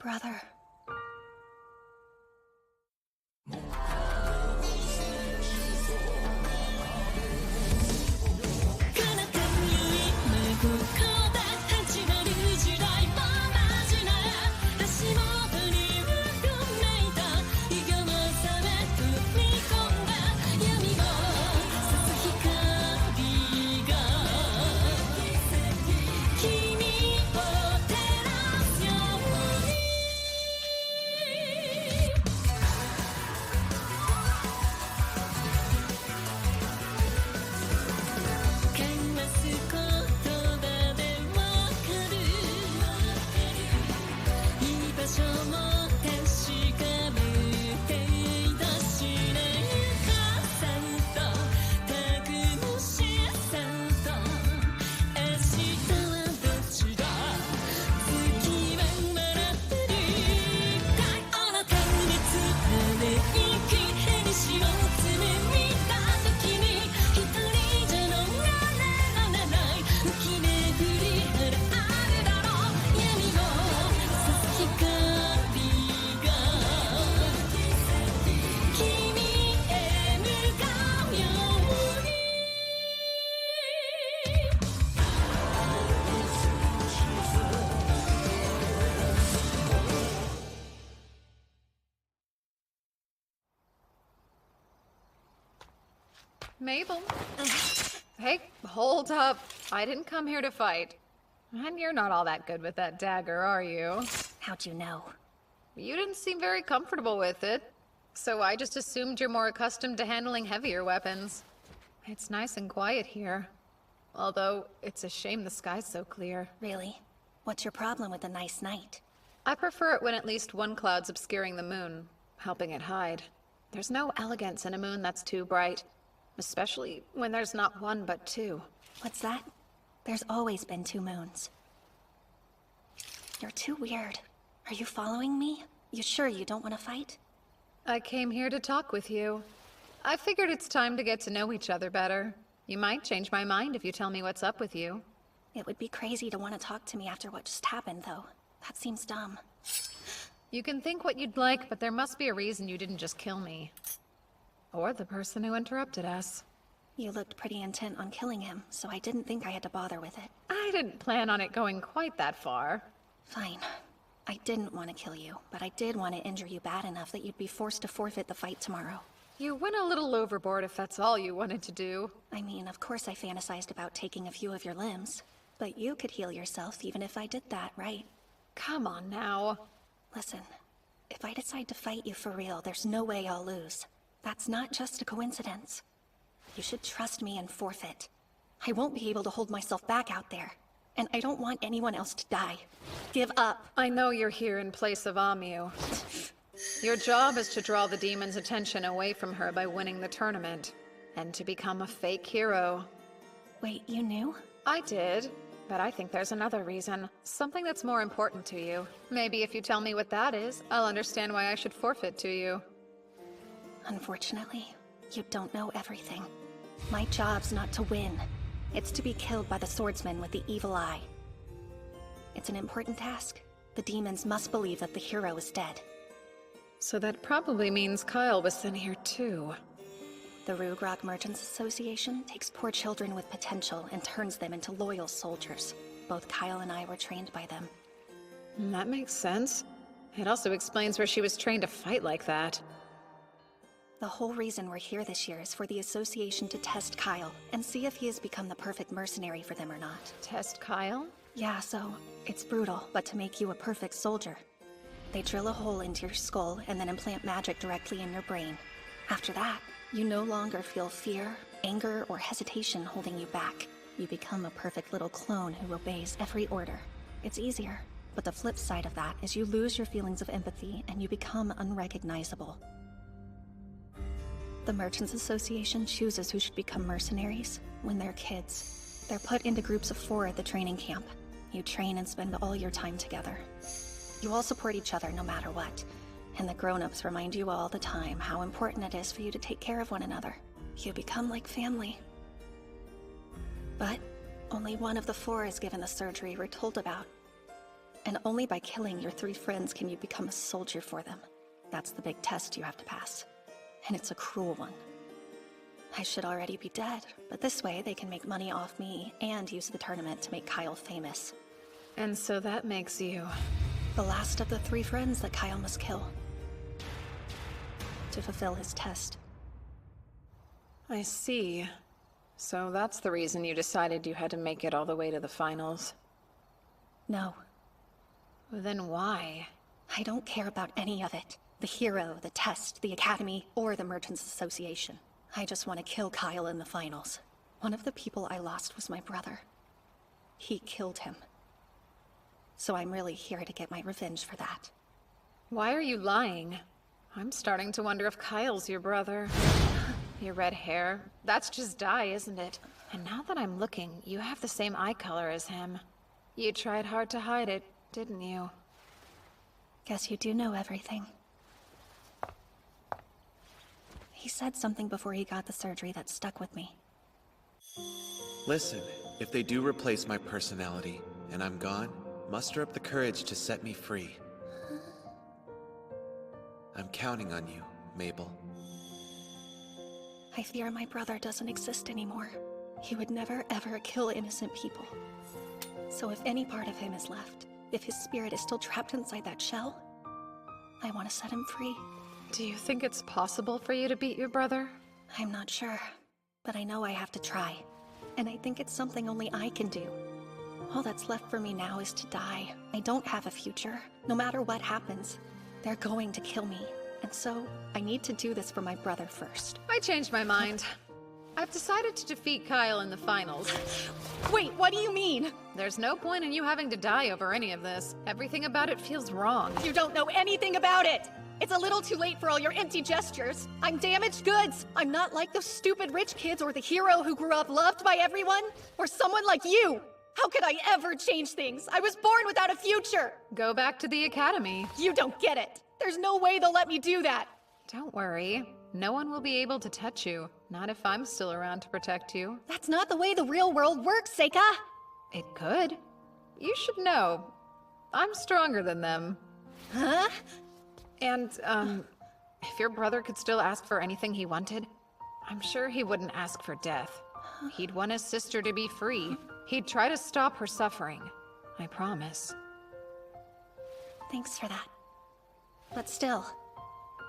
Brother. Mabel. Hey, hold up. I didn't come here to fight. And you're not all that good with that dagger, are you? How'd you know? You didn't seem very comfortable with it. So I just assumed you're more accustomed to handling heavier weapons. It's nice and quiet here. Although, it's a shame the sky's so clear. Really? What's your problem with a nice night? I prefer it when at least one cloud's obscuring the moon, helping it hide. There's no elegance in a moon that's too bright. Especially when there's not one but two. What's that? There's always been two moons. You're too weird. Are you following me? You sure you don't want to fight? I came here to talk with you. I figured it's time to get to know each other better. You might change my mind if you tell me what's up with you. It would be crazy to want to talk to me after what just happened, though. That seems dumb. You can think what you'd like, but there must be a reason you didn't just kill me. Or the person who interrupted us. You looked pretty intent on killing him, so I didn't think I had to bother with it. I didn't plan on it going quite that far. Fine. I didn't want to kill you, but I did want to injure you bad enough that you'd be forced to forfeit the fight tomorrow. You went a little overboard if that's all you wanted to do. I mean, of course I fantasized about taking a few of your limbs. But you could heal yourself even if I did that, right? Come on now. Listen, if I decide to fight you for real, there's no way I'll lose. That's not just a coincidence. You should trust me and forfeit. I won't be able to hold myself back out there. And I don't want anyone else to die. Give up. I know you're here in place of Amu. Your job is to draw the demon's attention away from her by winning the tournament. And to become a fake hero. Wait, you knew? I did. But I think there's another reason. Something that's more important to you. Maybe if you tell me what that is, I'll understand why I should forfeit to you. Unfortunately, you don't know everything. My job's not to win. It's to be killed by the swordsman with the evil eye. It's an important task. The demons must believe that the hero is dead. So that probably means Kyle was sent here too. The Rugrog Merchants Association takes poor children with potential and turns them into loyal soldiers. Both Kyle and I were trained by them. That makes sense. It also explains where she was trained to fight like that. The whole reason we're here this year is for the association to test Kyle and see if he has become the perfect mercenary for them or not. Test Kyle? Yeah, so it's brutal, but to make you a perfect soldier. They drill a hole into your skull and then implant magic directly in your brain. After that, you no longer feel fear, anger, or hesitation holding you back. You become a perfect little clone who obeys every order. It's easier, but the flip side of that is you lose your feelings of empathy and you become unrecognizable. The Merchants Association chooses who should become mercenaries when they're kids. They're put into groups of 4 at the training camp. You train and spend all your time together. You all support each other no matter what. And the grown-ups remind you all the time how important it is for you to take care of one another. You become like family. But only one of the 4 is given the surgery we're told about. And only by killing your 3 friends can you become a soldier for them. That's the big test you have to pass. And it's a cruel one. I should already be dead, but this way they can make money off me and use the tournament to make Kyle famous. And so that makes you... the last of the 3 friends that Kyle must kill. To fulfill his test. I see. So that's the reason you decided you had to make it all the way to the finals. No. Then why? I don't care about any of it. The hero, the test, the academy, or the Merchants Association. I just want to kill Kyle in the finals. One of the people I lost was my brother. He killed him. So I'm really here to get my revenge for that. Why are you lying? I'm starting to wonder if Kyle's your brother. Your red hair, that's just dye, isn't it? And now that I'm looking, you have the same eye color as him. You tried hard to hide it, didn't you? Guess you do know everything. He said something before he got the surgery that stuck with me. Listen, if they do replace my personality, and I'm gone, muster up the courage to set me free. I'm counting on you, Mabel. I fear my brother doesn't exist anymore. He would never ever kill innocent people. So if any part of him is left, if his spirit is still trapped inside that shell, I want to set him free. Do you think it's possible for you to beat your brother? I'm not sure, but I know I have to try. And I think it's something only I can do. All that's left for me now is to die. I don't have a future. No matter what happens, they're going to kill me. And so, I need to do this for my brother first. I changed my mind. I've decided to defeat Kyle in the finals. Wait, what do you mean? There's no point in you having to die over any of this. Everything about it feels wrong. You don't know anything about it! It's a little too late for all your empty gestures. I'm damaged goods. I'm not like those stupid rich kids or the hero who grew up loved by everyone. Or someone like you. How could I ever change things? I was born without a future. Go back to the academy. You don't get it. There's no way they'll let me do that. Don't worry. No one will be able to touch you. Not if I'm still around to protect you. That's not the way the real world works, Seika. It could. You should know. I'm stronger than them. Huh? And, if your brother could still ask for anything he wanted, I'm sure he wouldn't ask for death. He'd want his sister to be free. He'd try to stop her suffering. I promise. Thanks for that. But still,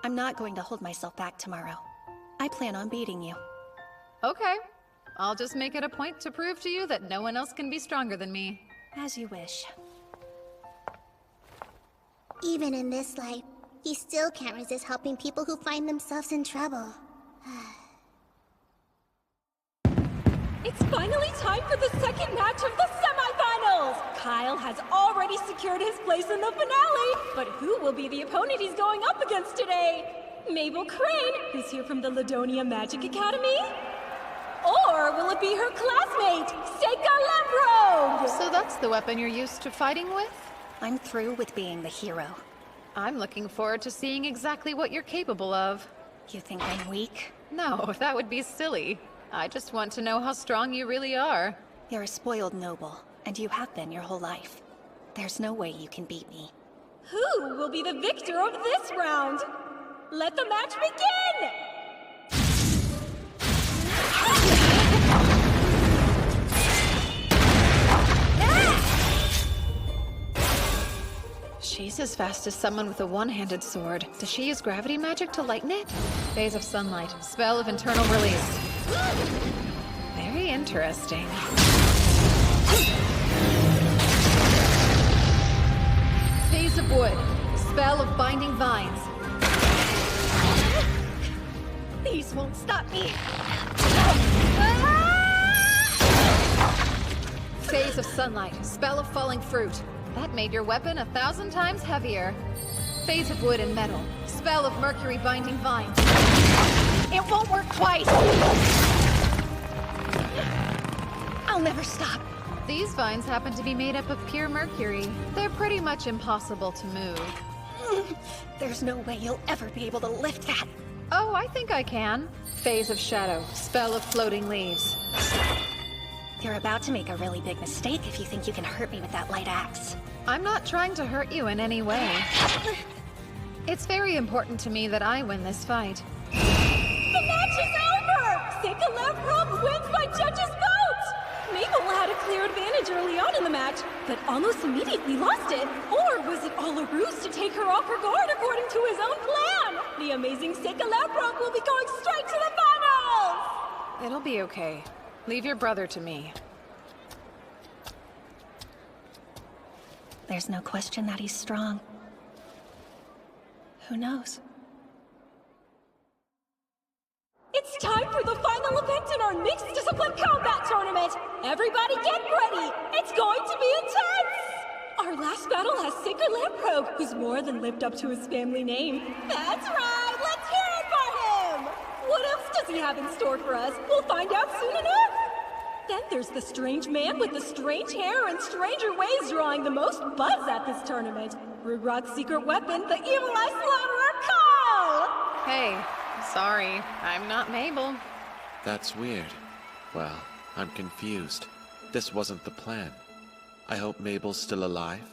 I'm not going to hold myself back tomorrow. I plan on beating you. Okay. I'll just make it a point to prove to you that no one else can be stronger than me. As you wish. Even in this life, he still can't resist helping people who find themselves in trouble. It's finally time for the second match of the semifinals! Kyle has already secured his place in the finale, but who will be the opponent he's going up against today? Mabel Crane, who's here from the Ladonia Magic Academy? Or will it be her classmate, Seika Lembrogue? So that's the weapon you're used to fighting with? I'm through with being the hero. I'm looking forward to seeing exactly what you're capable of. You think I'm weak? No, that would be silly. I just want to know how strong you really are. You're a spoiled noble, and you have been your whole life. There's no way you can beat me. Who will be the victor of this round? Let the match begin! She's as fast as someone with a one-handed sword. Does she use gravity magic to lighten it? Phase of sunlight. Spell of internal release. Very interesting. Phase of wood. Spell of binding vines. These won't stop me! Phase of sunlight. Spell of falling fruit. That made your weapon 1,000 times heavier. Phase of wood and metal. Spell of mercury binding vines. It won't work twice! I'll never stop. These vines happen to be made up of pure mercury. They're pretty much impossible to move. There's no way you'll ever be able to lift that. Oh, I think I can. Phase of shadow. Spell of floating leaves. You're about to make a really big mistake if you think you can hurt me with that light axe. I'm not trying to hurt you in any way. It's very important to me that I win this fight. The match is over! Sika Levrov wins by judges' vote! Mabel had a clear advantage early on in the match, but almost immediately lost it. Or was it all a ruse to take her off her guard according to his own plan? The amazing Sika Levrov will be going straight to the finals! It'll be okay. Leave your brother to me. There's no question that he's strong. Who knows? It's time for the final event in our mixed discipline combat tournament! Everybody get ready! It's going to be intense! Our last battle has Sika Levrov, who's more than lived up to his family name. That's right! Let's hear it for him! What else does he have in store for us? We'll find out soon enough! Then there's the strange man with the strange hair and stranger ways drawing the most buzz at this tournament. Rugrog's secret weapon, the Evil Eye Slaughterer, Kyle! Hey, sorry, I'm not Mabel. That's weird. Well, I'm confused. This wasn't the plan. I hope Mabel's still alive?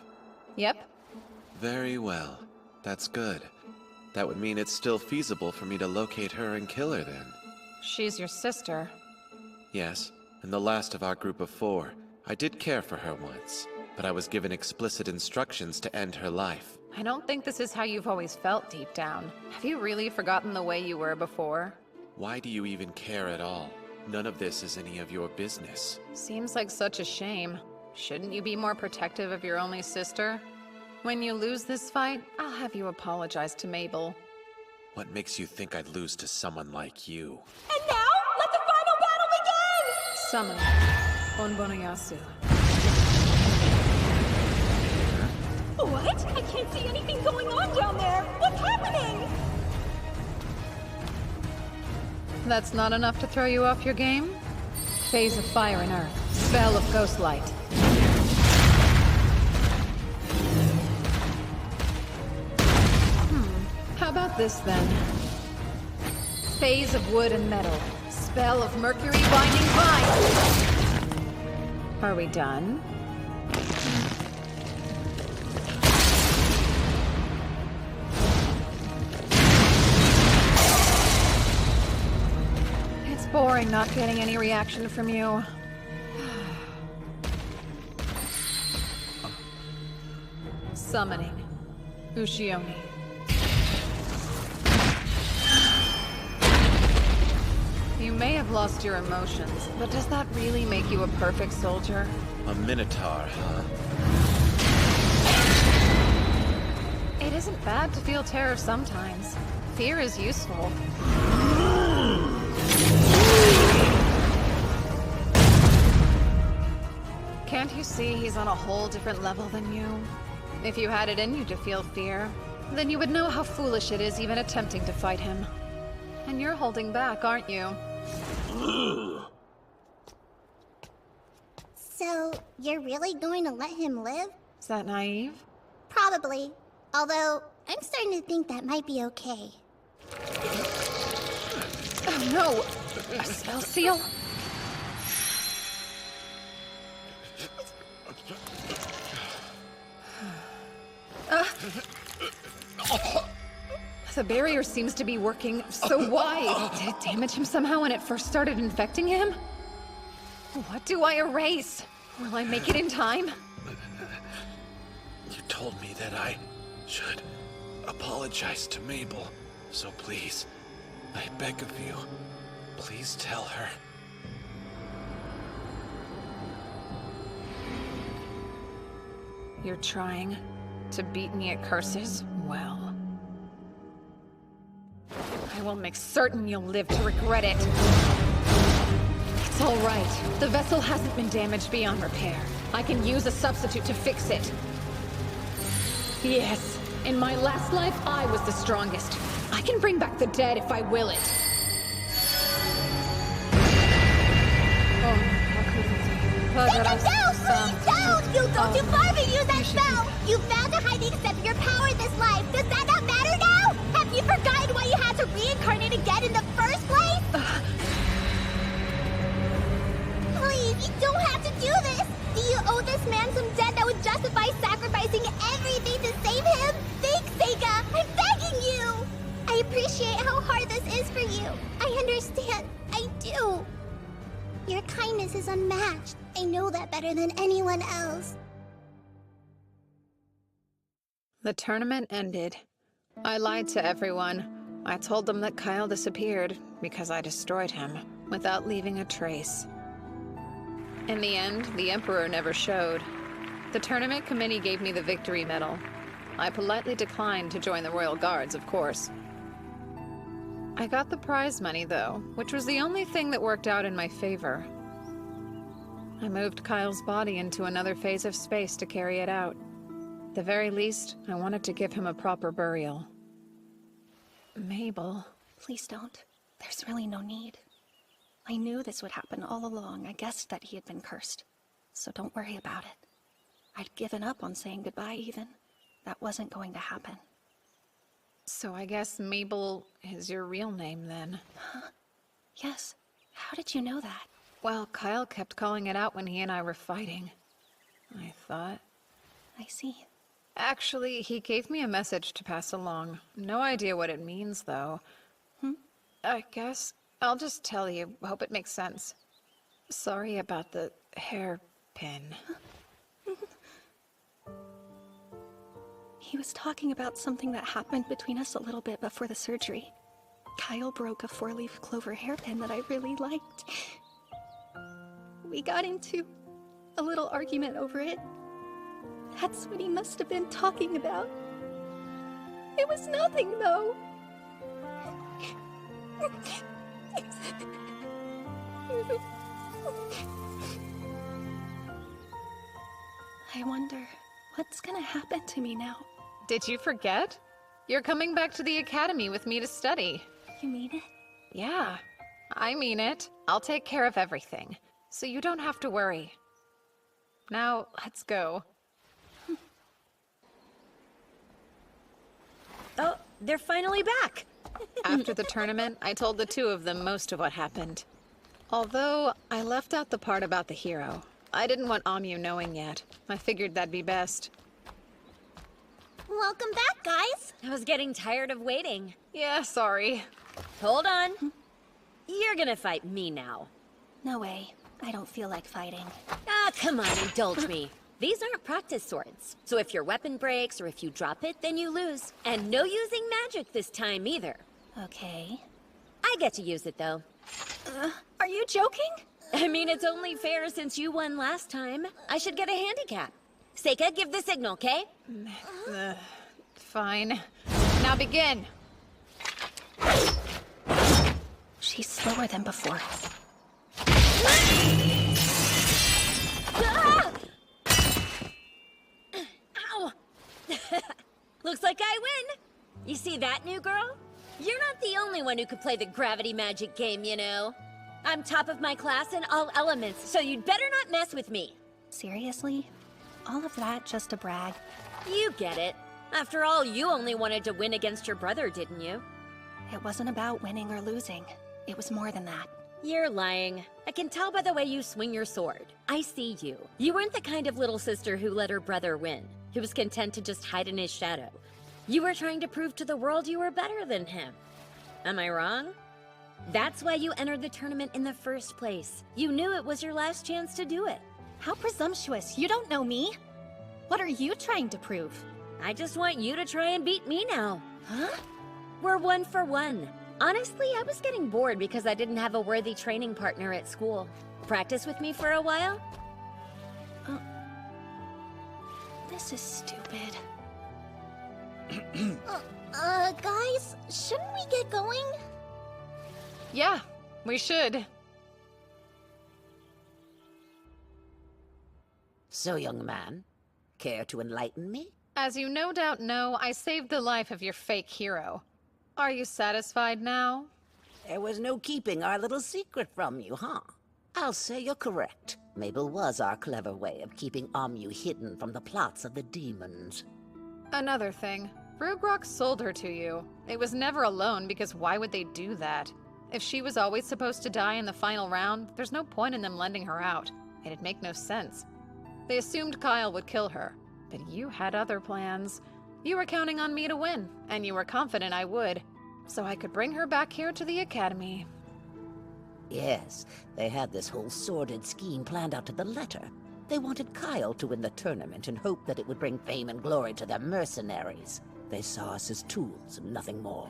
Yep. Very well. That's good. That would mean it's still feasible for me to locate her and kill her then. She's your sister. Yes, and the last of our group of 4. I did care for her once, but I was given explicit instructions to end her life. I don't think this is how you've always felt deep down. Have you really forgotten the way you were before? Why do you even care at all? None of this is any of your business. Seems like such a shame. Shouldn't you be more protective of your only sister? When you lose this fight, I'll have you apologize to Mabel. What makes you think I'd lose to someone like you? And now, let the final battle begin! Summoning. Onbonoyasu. What? I can't see anything going on down there! What's happening? That's not enough to throw you off your game? Phase of Fire and Earth. Spell of Ghost Light. How about this then? Phase of Wood and Metal. Spell of Mercury Binding Vine. Are we done? It's boring not getting any reaction from you. Summoning. Ushioni. You may have lost your emotions, but does that really make you a perfect soldier? A minotaur, huh? It isn't bad to feel terror sometimes. Fear is useful. Can't you see he's on a whole different level than you? If you had it in you to feel fear, then you would know how foolish it is even attempting to fight him. And you're holding back, aren't you? So, you're really going to let him live? Is that naive? Probably. Although, I'm starting to think that might be okay. Oh no! A spell seal? The barrier seems to be working, so why? Did it damage him somehow when it first started infecting him? What do I erase? Will I make it in time? You told me that I should apologize to Mabel, so please, I beg of you, please tell her. You're trying to beat me at curses? Well, I will make certain you'll live to regret it. It's all right. The vessel hasn't been damaged beyond repair. I can use a substitute to fix it. Yes, in my last life, I was the strongest. I can bring back the dead if I will it. Take a spell! Please don't! You'll go too far if you use that spell! You failed to hide the extent of your power in this life! Does that not matter now? Have you forgotten why you had to reincarnate again in the first place? Please, you don't have to do this! Do you owe this man some debt that would justify sacrificing everything to save him? Thanks, Seika! I'm begging you! I appreciate how hard this is for you. I understand. I do. Your kindness is unmatched. I know that better than anyone else. The tournament ended. I lied to everyone. I told them that Kyle disappeared because I destroyed him without leaving a trace. In the end, the Emperor never showed. The tournament committee gave me the victory medal. I politely declined to join the Royal Guards, of course. I got the prize money, though, which was the only thing that worked out in my favor. I moved Kyle's body into another phase of space to carry it out. At the very least, I wanted to give him a proper burial. Mabel. Please don't. There's really no need. I knew this would happen all along. I guessed that he had been cursed. So don't worry about it. I'd given up on saying goodbye, even. That wasn't going to happen. So I guess Mabel is your real name, then? Huh? Yes. How did you know that? Well, Kyle kept calling it out when he and I were fighting. I thought. I see. Actually, he gave me a message to pass along. No idea what it means, though. I guess I'll just tell you. Hope it makes sense. Sorry about the hairpin. He was talking about something that happened between us a little bit before the surgery. Kyle broke a 4-leaf clover hairpin that I really liked. We got into a little argument over it. That's what he must have been talking about. It was nothing, though. I wonder what's gonna happen to me now. Did you forget? You're coming back to the academy with me to study. You mean it? Yeah, I mean it. I'll take care of everything, so you don't have to worry. Now, let's go. Oh, they're finally back! After the tournament, I told the two of them most of what happened. Although, I left out the part about the hero. I didn't want Amu knowing yet. I figured that'd be best. Welcome back, guys. I was getting tired of waiting. Yeah, sorry. Hold on. You're gonna fight me now. No way. I don't feel like fighting. Ah, come on, indulge me. These aren't practice swords, so if your weapon breaks or if you drop it, then you lose. And no using magic this time either. Okay. I get to use it, though. Are you joking? I mean, it's only fair since you won last time. I should get a handicap. Seika, give the signal, okay? Fine. Now begin! She's slower than before. Ah! Ow! Looks like I win! You see that, new girl? You're not the only one who could play the gravity magic game, you know. I'm top of my class in all elements, so you'd better not mess with me. Seriously? All of that just to brag? You get it. After all, you only wanted to win against your brother, didn't you? It wasn't about winning or losing. It was more than that. You're lying. I can tell by the way you swing your sword. I see you. You weren't the kind of little sister who let her brother win, who was content to just hide in his shadow. You were trying to prove to the world you were better than him. Am I wrong? That's why you entered the tournament in the first place. You knew it was your last chance to do it. How presumptuous. You don't know me. What are you trying to prove? I just want you to try and beat me now. Huh? We're 1 for 1. Honestly, I was getting bored because I didn't have a worthy training partner at school. Practice with me for a while? This is stupid. Guys, shouldn't we get going? Yeah, we should. So, young man, care to enlighten me? As you no doubt know, I saved the life of your fake hero. Are you satisfied now? There was no keeping our little secret from you, huh? I'll say you're correct. Mabel was our clever way of keeping Amu hidden from the plots of the demons. Another thing. Rugrok sold her to you. It was never alone, because why would they do that? If she was always supposed to die in the final round, there's no point in them lending her out. It'd make no sense. They assumed Kyle would kill her, but you had other plans. You were counting on me to win, and you were confident I would, so I could bring her back here to the academy. Yes, they had this whole sordid scheme planned out to the letter. They wanted Kyle to win the tournament and hoped that it would bring fame and glory to their mercenaries. They saw us as tools and nothing more.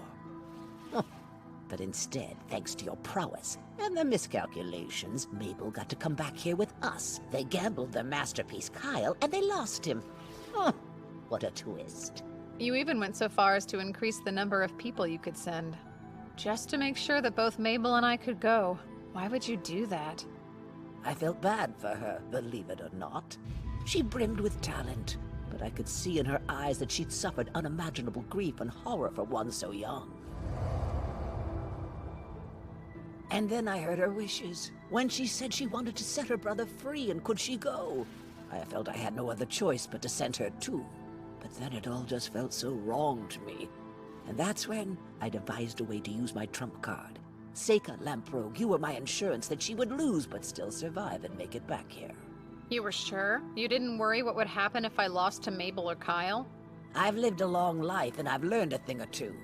But instead, thanks to your prowess and their miscalculations, Mabel got to come back here with us. They gambled their masterpiece, Kyle, and they lost him. What a twist. You even went so far as to increase the number of people you could send, just to make sure that both Mabel and I could go. Why would you do that? I felt bad for her, believe it or not. She brimmed with talent, but I could see in her eyes that she'd suffered unimaginable grief and horror for one so young. And then I heard her wishes, when she said she wanted to set her brother free and could she go. I felt I had no other choice but to send her too. But then it all just felt so wrong to me. And that's when I devised a way to use my trump card. Seika, Lamprogue, you were my insurance that she would lose but still survive and make it back here. You were sure? You didn't worry what would happen if I lost to Mabel or Kyle? I've lived a long life and I've learned a thing or two.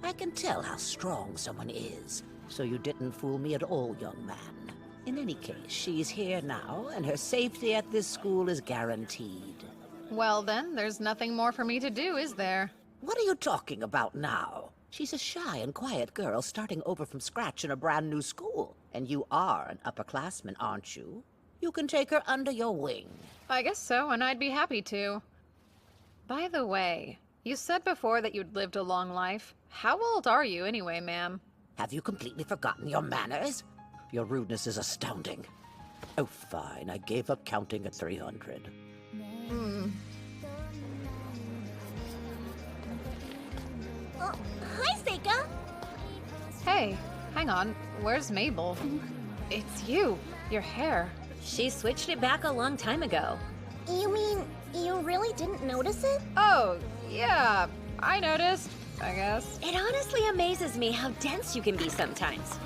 I can tell how strong someone is. So you didn't fool me at all, young man. In any case, she's here now, and her safety at this school is guaranteed. Well then, there's nothing more for me to do, is there? What are you talking about now? She's a shy and quiet girl starting over from scratch in a brand new school. And you are an upperclassman, aren't you? You can take her under your wing. I guess so, and I'd be happy to. By the way, you said before that you'd lived a long life. How old are you anyway, ma'am? Have you completely forgotten your manners? Your rudeness is astounding. Oh, fine. I gave up counting at 300. Hi, Seika! Hey, hang on. Where's Mabel? It's you. Your hair. She switched it back a long time ago. You mean, you really didn't notice it? Oh, yeah. I noticed, I guess. It honestly amazes me how dense you can be sometimes.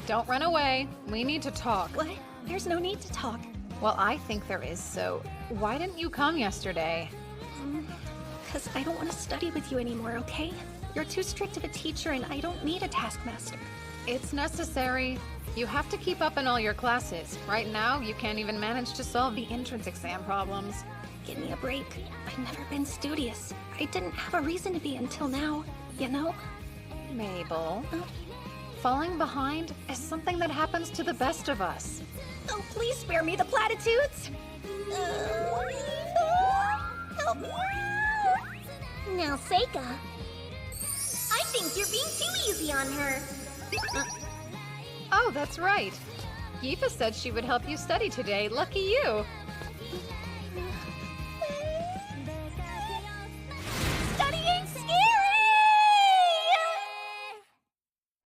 Don't run away. We need to talk. What? There's no need to talk. Well, I think there is, so why didn't you come yesterday? Because I don't want to study with you anymore, okay? You're too strict of a teacher and I don't need a taskmaster. It's necessary. You have to keep up in all your classes. Right now, you can't even manage to solve the entrance exam problems. Give me a break. I've never been studious. I didn't have a reason to be until now, you know? Mabel, falling behind is something that happens to the best of us. Oh, please spare me the platitudes! Help me. Now, Seika, I think you're being too easy on her. Oh, that's right. Yifa said she would help you study today. Lucky you.